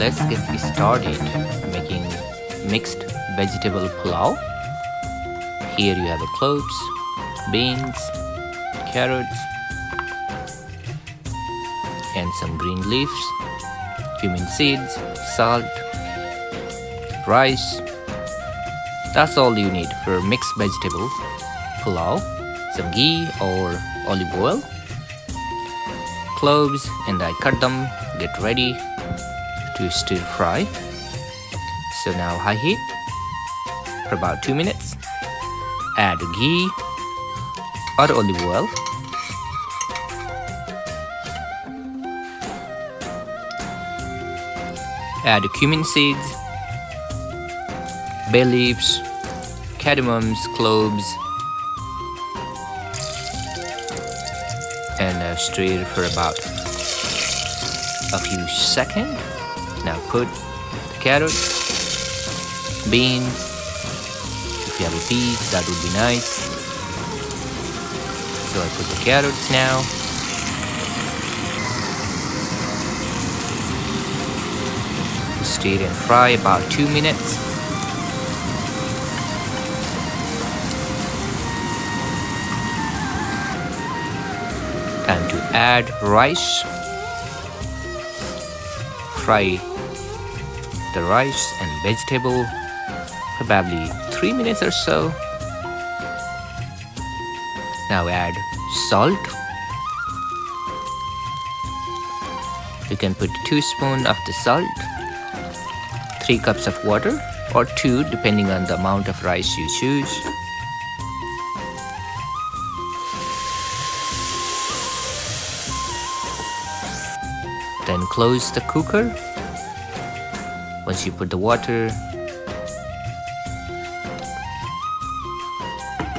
let's get started making mixed vegetable pulao. Here you have the cloves, beans, carrots, and some green leaves, cumin seeds, salt, rice. That's all you need for mixed vegetable pulao. Some ghee or olive oil, cloves, and I cut them. Get ready to stir fry. So now high heat for about 2 minutes. Add ghee or olive oil. Add cumin seeds, bay leaves, cardamoms, cloves, and stir for about a few seconds. Now put the carrots, beans. If you have a peas, that would be nice. So I put the carrots now. Stir and fry about 2 minutes. Time to add rice. Fry the rice and vegetable probably 3 minutes or so. Now add salt. You can put 2 spoons of the salt, 3 cups of water or 2 depending on the amount of rice you choose. Then close the cooker. Once you put the water,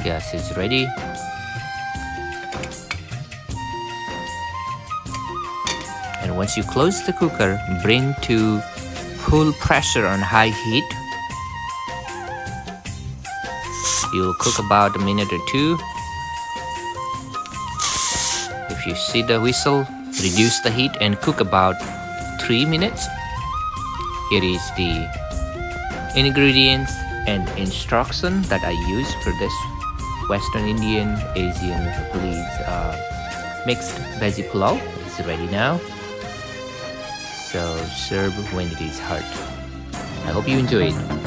gas is ready. And once you close the cooker, bring to full pressure on high heat. You'll cook about a minute or 2. If you see the whistle, reduce the heat and cook about 3 minutes. Here is the ingredients and instruction that I use for this Western Indian, Asian, Nepalese mixed veggie pulao. It's ready now. So serve when it is hot. I hope you enjoy it.